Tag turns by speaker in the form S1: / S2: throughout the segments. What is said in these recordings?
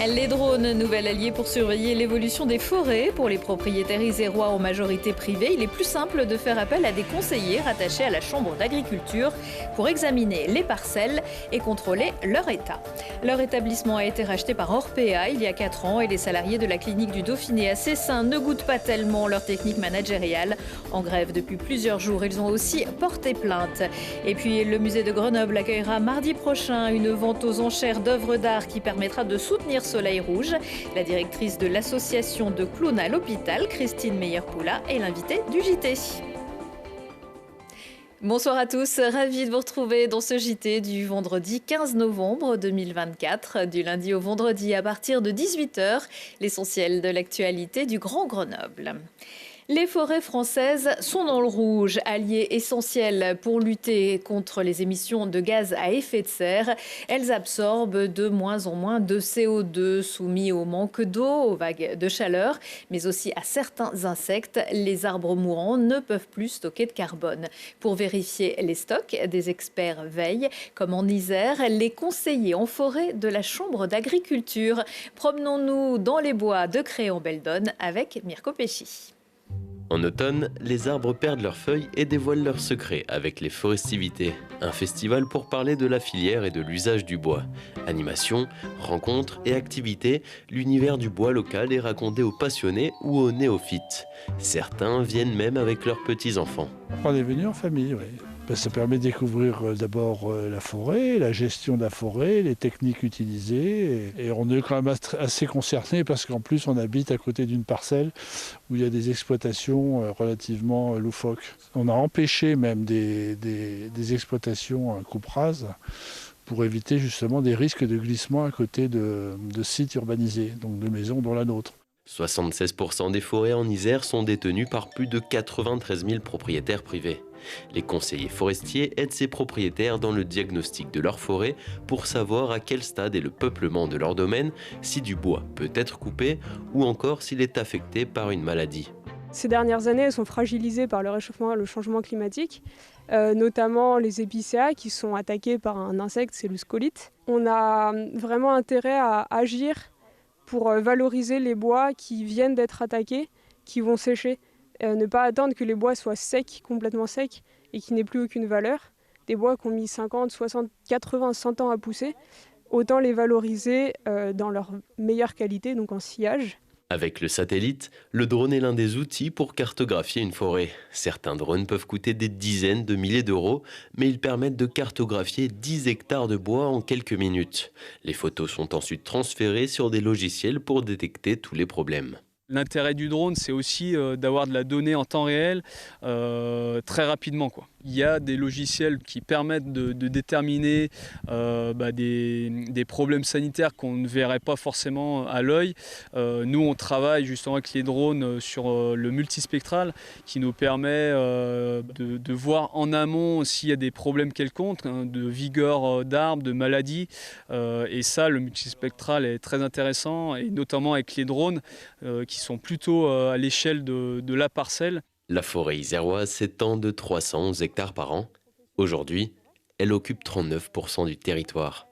S1: Les drones, nouvel allié pour surveiller l'évolution des forêts. Pour les propriétaires isérois en majorité privée, il est plus simple de faire appel à des conseillers rattachés à la Chambre d'agriculture pour examiner les parcelles et contrôler leur état. Leur établissement a été racheté par Orpea il y a 4 ans et les salariés de la clinique du Dauphiné à Cessin ne goûtent pas tellement leur technique managériale. En grève depuis plusieurs jours, ils ont aussi porté plainte. Et puis le musée de Grenoble accueillera mardi prochain une vente aux enchères d'œuvres d'art qui permettra de soutenir Soleil Rouge. La directrice de l'association de clowns à l'hôpital, Christine Meyer-Poula, est l'invitée du JT. Bonsoir à tous, ravi de vous retrouver dans ce JT du vendredi 15 novembre 2024, du lundi au vendredi à partir de 18h, l'essentiel de l'actualité du Grand Grenoble. Les forêts françaises sont dans le rouge, alliés essentiels pour lutter contre les émissions de gaz à effet de serre. Elles absorbent de moins en moins de CO2 soumis au manque d'eau, aux vagues de chaleur, mais aussi à certains insectes. Les arbres mourants ne peuvent plus stocker de carbone. Pour vérifier les stocks, des experts veillent, comme en Isère, les conseillers en forêt de la Chambre d'agriculture. Promenons-nous dans les bois de Créon-Beldonne avec Mirko Pesci.
S2: En automne, les arbres perdent leurs feuilles et dévoilent leurs secrets avec les Forestivités, un festival pour parler de la filière et de l'usage du bois. Animation, rencontres et activités, l'univers du bois local est raconté aux passionnés ou aux néophytes. Certains viennent même avec leurs petits-enfants.
S3: On est venu en famille, oui. Ça permet de découvrir d'abord la forêt, la gestion de la forêt, les techniques utilisées. Et on est quand même assez concerné parce qu'en plus on habite à côté d'une parcelle où il y a des exploitations relativement loufoques. On a empêché même des exploitations coupe rase pour éviter justement des risques de glissement à côté de sites urbanisés, donc de maisons dont la nôtre.
S2: 76% des forêts en Isère sont détenues par plus de 93 000 propriétaires privés. Les conseillers forestiers aident ces propriétaires dans le diagnostic de leur forêt pour savoir à quel stade est le peuplement de leur domaine, si du bois peut être coupé ou encore s'il est affecté par une maladie.
S4: Ces dernières années, elles sont fragilisées par le réchauffement et le changement climatique, notamment les épicéas qui sont attaqués par un insecte, c'est le scolite. On a vraiment intérêt à agir pour valoriser les bois qui viennent d'être attaqués, qui vont sécher. Ne pas attendre que les bois soient secs, complètement secs, et qui n'aient plus aucune valeur. Des bois qui ont mis 50, 60, 80, 100 ans à pousser, autant les valoriser dans leur meilleure qualité, donc en sillage.
S2: Avec le satellite, le drone est l'un des outils pour cartographier une forêt. Certains drones peuvent coûter des dizaines de milliers d'euros, mais ils permettent de cartographier 10 hectares de bois en quelques minutes. Les photos sont ensuite transférées sur des logiciels pour détecter tous les problèmes.
S5: L'intérêt du drone, c'est aussi d'avoir de la donnée en temps réel très rapidement, quoi. Il y a des logiciels qui permettent de déterminer des problèmes sanitaires qu'on ne verrait pas forcément à l'œil. Nous, on travaille justement avec les drones sur le multispectral qui nous permet de voir en amont s'il y a des problèmes quelconques, de vigueur d'arbres, de maladies. Et ça, le multispectral est très intéressant, et notamment avec les drones qui sont plutôt à l'échelle de la parcelle.
S2: La forêt iséroise s'étend de 311 hectares par an. Aujourd'hui, elle occupe 39% du territoire.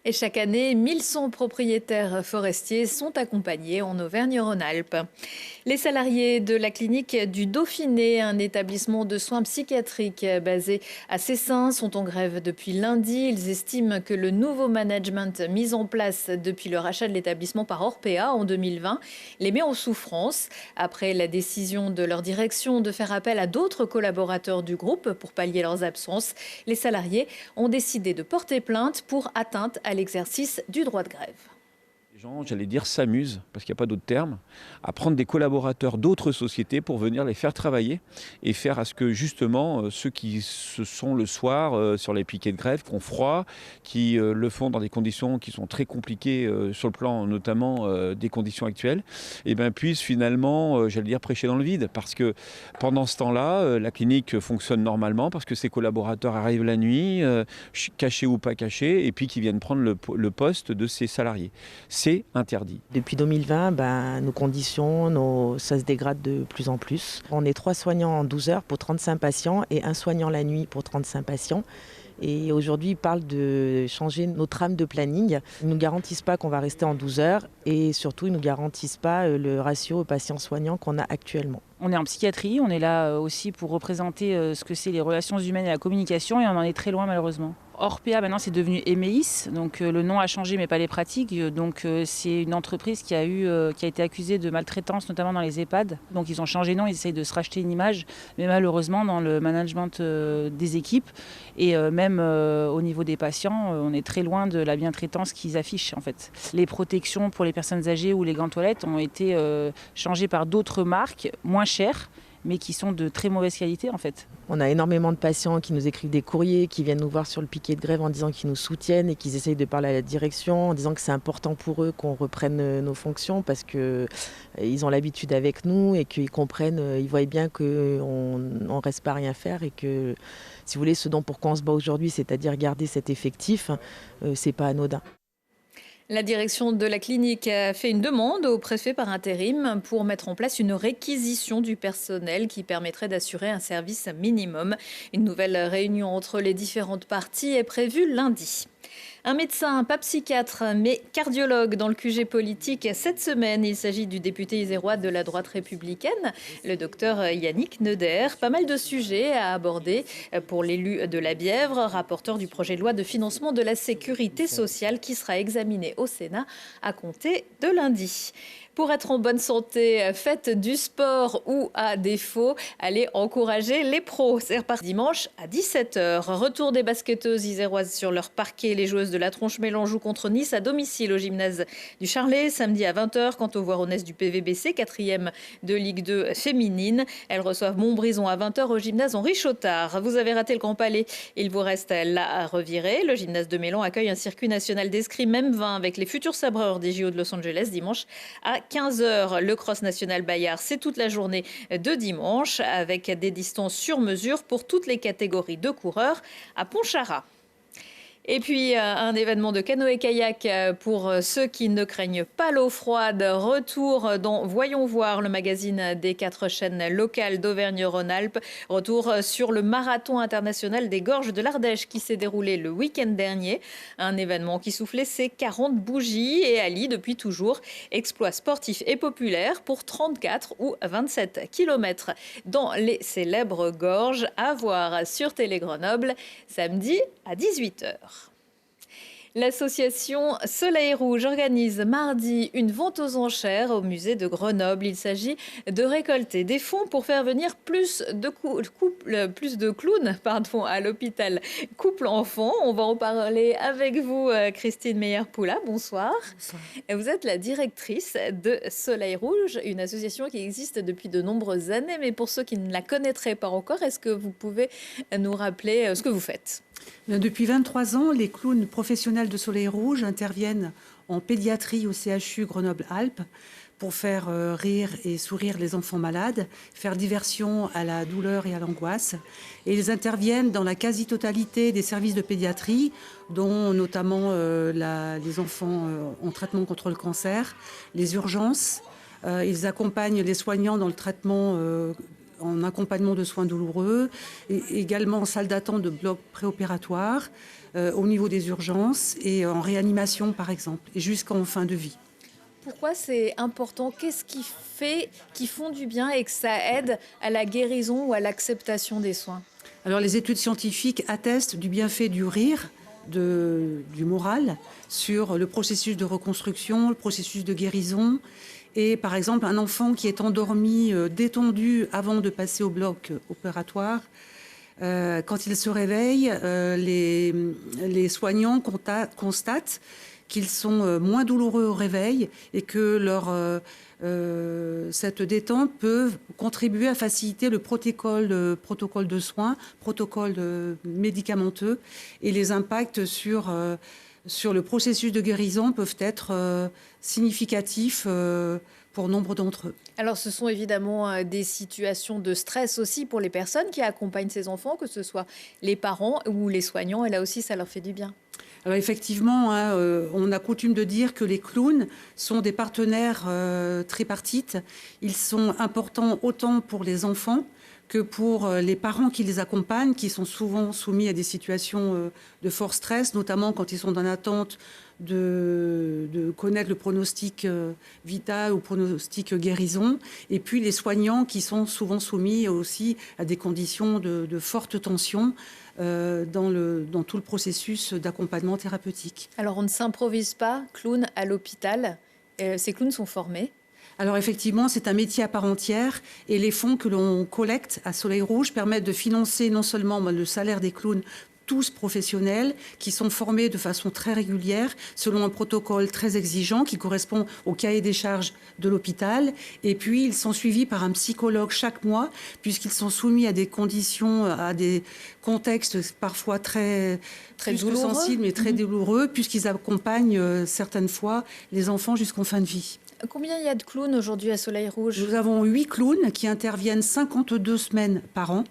S1: Et chaque année, 1100 propriétaires forestiers sont accompagnés en Auvergne-Rhône-Alpes. Les salariés de la clinique du Dauphiné, un établissement de soins psychiatriques basé à Cessin, sont en grève depuis lundi. Ils estiment que le nouveau management mis en place depuis le rachat de l'établissement par Orpea en 2020 les met en souffrance. Après la décision de leur direction de faire appel à d'autres collaborateurs du groupe pour pallier leurs absences, les salariés ont décidé de porter plainte pour atteinte à l'exercice du droit de grève.
S6: Les gens, j'allais dire, s'amusent, parce qu'il n'y a pas d'autre terme, à prendre des collaborateurs d'autres sociétés pour venir les faire travailler et faire à ce que justement ceux qui se sont le soir sur les piquets de grève, qui ont froid, qui le font dans des conditions qui sont très compliquées sur le plan notamment des conditions actuelles, et puissent finalement, j'allais dire, prêcher dans le vide. Parce que pendant ce temps-là, la clinique fonctionne normalement, parce que ces collaborateurs arrivent la nuit, cachés ou pas cachés, et puis qui viennent prendre le poste de ces salariés. C'est interdit.
S7: Depuis 2020, nos conditions, ça se dégrade de plus en plus. On est 3 soignants en 12 heures pour 35 patients et un soignant la nuit pour 35 patients. Et aujourd'hui, ils parlent de changer nos trames de planning. Ils ne nous garantissent pas qu'on va rester en 12 heures et surtout, ils ne nous garantissent pas le ratio patients-soignants qu'on a actuellement.
S8: On est en psychiatrie, on est là aussi pour représenter ce que c'est les relations humaines et la communication et on en est très loin malheureusement. Orpea maintenant c'est devenu Emeis, donc le nom a changé mais pas les pratiques. Donc c'est une entreprise qui a été accusée de maltraitance notamment dans les EHPAD. Donc ils ont changé de nom, ils essayent de se racheter une image, mais malheureusement dans le management des équipes et même au niveau des patients, on est très loin de la bientraitance qu'ils affichent en fait. Les protections pour les personnes âgées ou les gants toilettes ont été changées par d'autres marques moins chères, mais qui sont de très mauvaise qualité en fait.
S7: On a énormément de patients qui nous écrivent des courriers, qui viennent nous voir sur le piquet de grève en disant qu'ils nous soutiennent et qu'ils essayent de parler à la direction, en disant que c'est important pour eux qu'on reprenne nos fonctions parce qu'ils ont l'habitude avec nous et qu'ils comprennent, ils voient bien qu'on ne reste pas à rien faire et que, si vous voulez, ce dont pourquoi on se bat aujourd'hui, c'est-à-dire garder cet effectif, c'est pas anodin.
S1: La direction de la clinique a fait une demande au préfet par intérim pour mettre en place une réquisition du personnel qui permettrait d'assurer un service minimum. Une nouvelle réunion entre les différentes parties est prévue lundi. Un médecin, pas psychiatre, mais cardiologue dans le QG politique cette semaine. Il s'agit du député isérois de la droite républicaine, le docteur Yannick Neuder. Pas mal de sujets à aborder pour l'élu de la Bièvre, rapporteur du projet de loi de financement de la sécurité sociale qui sera examiné au Sénat à compter de lundi. Pour être en bonne santé, faites du sport ou à défaut, allez encourager les pros. C'est reparti dimanche à 17h. Retour des basketteuses iséroises sur leur parquet. Les joueuses de la Tronche-Mélan jouent contre Nice à domicile au gymnase du Charlet. Samedi à 20h, quant aux Voironaises du PVBC, 4e de Ligue 2 féminine. Elles reçoivent Montbrison à 20h au gymnase Henri Chotard. Vous avez raté le Grand Palais, il vous reste là à revirer. Le gymnase de Mélan accueille un circuit national d'escrime M20 avec les futurs sabreurs des JO de Los Angeles dimanche à 15h. Le cross national Bayard, c'est toute la journée de dimanche avec des distances sur mesure pour toutes les catégories de coureurs à Pontcharrat. Et puis, un événement de canoë-kayak pour ceux qui ne craignent pas l'eau froide. Retour dans Voyons voir, le magazine des 4 chaînes locales d'Auvergne-Rhône-Alpes. Retour sur le marathon international des gorges de l'Ardèche qui s'est déroulé le week-end dernier. Un événement qui soufflait ses 40 bougies et allie depuis toujours exploits sportifs et populaires pour 34 ou 27 km dans les célèbres gorges. À voir sur Télé Grenoble samedi à 18h. L'association Soleil Rouge organise mardi une vente aux enchères au musée de Grenoble. Il s'agit de récolter des fonds pour faire venir plus de clowns à l'hôpital Couple-Enfants. On va en parler avec vous, Christine Meyer-Poula. Bonsoir.
S9: Bonsoir.
S1: Vous êtes la directrice de Soleil Rouge, une association qui existe depuis de nombreuses années. Mais pour ceux qui ne la connaîtraient pas encore, est-ce que vous pouvez nous rappeler ce que vous faites ?
S9: Depuis 23 ans, les clowns professionnels de Soleil Rouge interviennent en pédiatrie au CHU Grenoble-Alpes pour faire rire et sourire les enfants malades, faire diversion à la douleur et à l'angoisse. Et ils interviennent dans la quasi-totalité des services de pédiatrie, dont notamment les enfants en traitement contre le cancer, les urgences. Ils accompagnent les soignants dans le traitement en accompagnement de soins douloureux, et également en salle d'attente de bloc préopératoire, au niveau des urgences et en réanimation par exemple, et jusqu'en fin de vie.
S1: Pourquoi c'est important ? Qu'est-ce qui fait qu'ils font du bien et que ça aide à la guérison ou à l'acceptation des soins ?
S9: Alors les études scientifiques attestent du bienfait du rire, du moral, sur le processus de reconstruction, le processus de guérison. Et par exemple, un enfant qui est endormi, détendu avant de passer au bloc opératoire, quand il se réveille, les soignants constatent qu'ils sont moins douloureux au réveil et que cette détente peut contribuer à faciliter le protocole de soins, protocole médicamenteux, et les impacts sur le processus de guérison peuvent être significatifs pour nombre d'entre eux.
S1: Alors ce sont évidemment des situations de stress aussi pour les personnes qui accompagnent ces enfants, que ce soit les parents ou les soignants, et là aussi ça leur fait du bien.
S9: Alors effectivement, on a coutume de dire que les clowns sont des partenaires tripartites. Ils sont importants autant pour les enfants que pour les parents qui les accompagnent, qui sont souvent soumis à des situations de fort stress, notamment quand ils sont en attente de connaître le pronostic vital ou pronostic guérison, et puis les soignants qui sont souvent soumis aussi à des conditions de forte tension dans tout le processus d'accompagnement thérapeutique.
S1: Alors on ne s'improvise pas clown à l'hôpital, ces clowns sont formés?
S9: Alors effectivement, c'est un métier à part entière et les fonds que l'on collecte à Soleil Rouge permettent de financer non seulement le salaire des clowns, tous professionnels, qui sont formés de façon très régulière, selon un protocole très exigeant qui correspond au cahier des charges de l'hôpital. Et puis, ils sont suivis par un psychologue chaque mois, puisqu'ils sont soumis à des conditions, à des contextes parfois très douloureux, sensibles, mais très douloureux, puisqu'ils accompagnent certaines fois les enfants jusqu'en fin de vie.
S1: Combien il y a de clowns aujourd'hui à Soleil Rouge?
S9: Nous avons 8 clowns qui interviennent 52 semaines par an.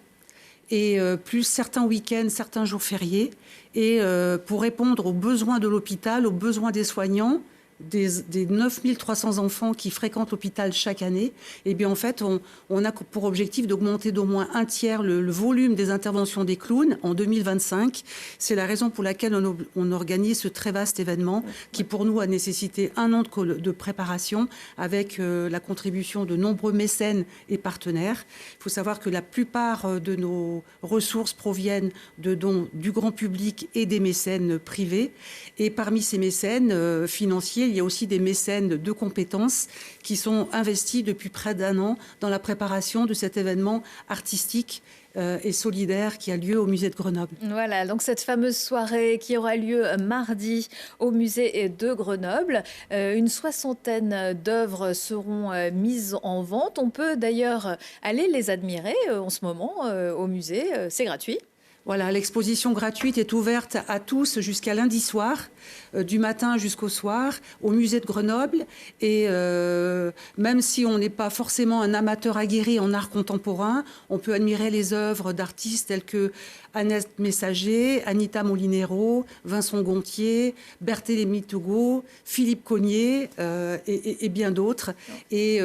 S9: Et plus certains week-ends, certains jours fériés. Et pour répondre aux besoins de l'hôpital, aux besoins des soignants, des 9300 enfants qui fréquentent l'hôpital chaque année, et bien en fait, on a pour objectif d'augmenter d'au moins un tiers le volume des interventions des clowns en 2025. C'est la raison pour laquelle on organise ce très vaste événement qui, pour nous, a nécessité un an de préparation avec la contribution de nombreux mécènes et partenaires. Il faut savoir que la plupart de nos ressources proviennent de dons du grand public et des mécènes privés. Et parmi ces mécènes financiers, il y a aussi des mécènes de compétences qui sont investis depuis près d'un an dans la préparation de cet événement artistique et solidaire qui a lieu au musée de Grenoble.
S1: Voilà, donc cette fameuse soirée qui aura lieu mardi au musée de Grenoble. Une soixantaine d'œuvres seront mises en vente. On peut d'ailleurs aller les admirer en ce moment au musée. C'est gratuit.
S9: Voilà, l'exposition gratuite est ouverte à tous jusqu'à lundi soir, du matin jusqu'au soir, au musée de Grenoble. Et même si on n'est pas forcément un amateur aguerri en art contemporain, on peut admirer les œuvres d'artistes tels que Annette Messager, Anita Molinero, Vincent Gontier, Berthélémy Tougault, Philippe Cognier et bien d'autres. Et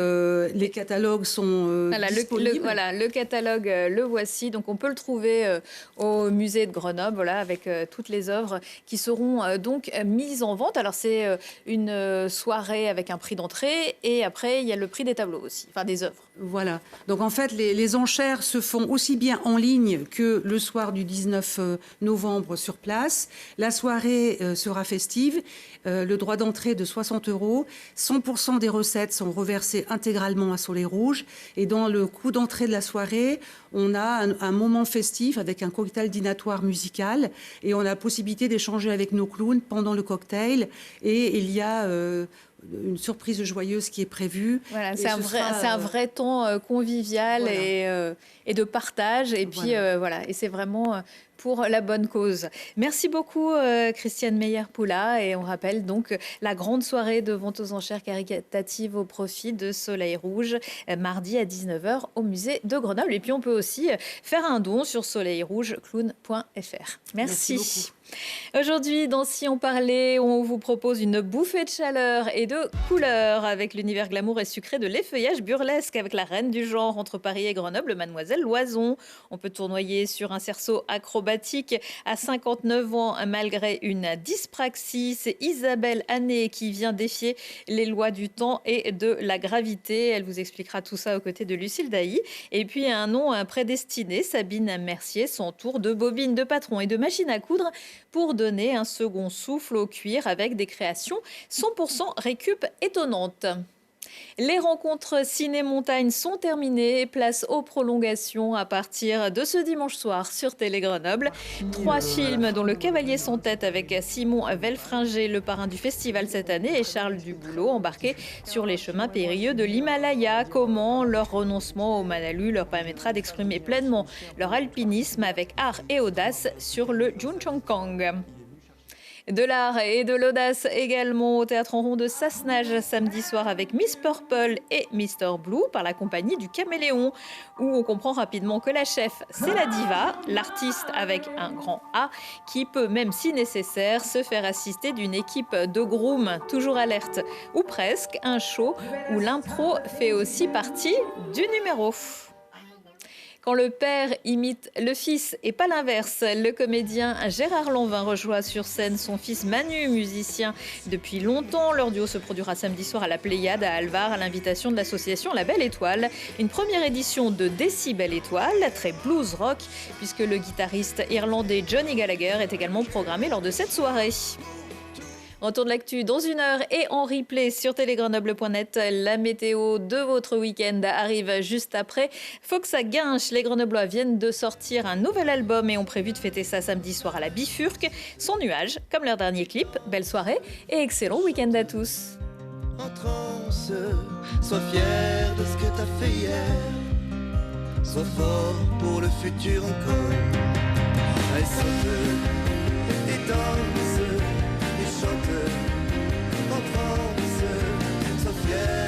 S9: les catalogues sont disponibles.
S1: Le catalogue, le voici. Donc on peut le trouver au musée de Grenoble, voilà, avec toutes les œuvres qui seront donc mises en vente. Alors c'est une soirée avec un prix d'entrée et après il y a le prix des tableaux aussi, enfin des œuvres.
S9: Voilà. Donc en fait les enchères se font aussi bien en ligne que le soir du 19 novembre sur place. La soirée sera festive. Le droit d'entrée de 60 €. 100% des recettes sont reversées intégralement à Soleil Rouge. Et dans le coût d'entrée de la soirée, on a un moment festif avec un cocktail dînatoire musical. Et on a la possibilité d'échanger avec nos clowns pendant le cocktail. Et il y a une surprise joyeuse qui est prévue.
S1: Voilà, c'est un vrai temps convivial, voilà. et de partage. Et puis voilà, et c'est vraiment pour la bonne cause. Merci beaucoup Christiane Meyer-Poula. Et on rappelle donc la grande soirée de vente aux enchères caritatives au profit de Soleil Rouge, mardi à 19 h au musée de Grenoble. Et puis on peut aussi faire un don sur soleilrougeclown.fr. Merci. Aujourd'hui, dans Si on parlait, on vous propose une bouffée de chaleur et de couleurs avec l'univers glamour et sucré de l'effeuillage burlesque avec la reine du genre entre Paris et Grenoble, Mademoiselle Loison. On peut tournoyer sur un cerceau acrobatique à 59 ans malgré une dyspraxie. C'est Isabelle Hanné qui vient défier les lois du temps et de la gravité. Elle vous expliquera tout ça aux côtés de Lucille Dailly. Et puis un nom prédestiné, Sabine Mercier, son tour de bobine, de patron et de machine à coudre pour donner un second souffle au cuir avec des créations 100% récup étonnantes. Les rencontres ciné-montagne sont terminées. Place aux prolongations à partir de ce dimanche soir sur Télé Grenoble. 3 films dont Le Cavalier sans tête avec Simon Velfringer, le parrain du festival cette année, et Charles Duboulot, embarqués sur les chemins périlleux de l'Himalaya. Comment leur renoncement au Manalu leur permettra d'exprimer pleinement leur alpinisme avec art et audace sur le Jungchangkang. De l'art et de l'audace également au Théâtre en Rond de Sassenage samedi soir avec Miss Purple et Mr Blue par la compagnie du Caméléon, où on comprend rapidement que la chef c'est la diva, l'artiste avec un grand A, qui peut même si nécessaire se faire assister d'une équipe de grooms toujours alerte, ou presque un show où l'impro fait aussi partie du numéro. Quand le père imite le fils et pas l'inverse, le comédien Gérard Lanvin rejoint sur scène son fils Manu, musicien depuis longtemps. Leur duo se produira samedi soir à la Pléiade à Alvar à l'invitation de l'association La Belle Étoile. Une première édition de Décibel Étoile, très blues rock, puisque le guitariste irlandais Johnny Gallagher est également programmé lors de cette soirée. Retour de l'actu dans 1 heure et en replay sur télégrenoble.net. La météo de votre week-end arrive juste après. Faut que ça guinche. Les Grenoblois viennent de sortir un nouvel album et ont prévu de fêter ça samedi soir à la Bifurque. Sans nuage, comme leur dernier clip. Belle soirée et excellent week-end à tous.
S10: En transe, sois fier de ce que t'as fait hier. Sois fort pour le futur encore. Allez, saute et danse. Chante en France, sois fier.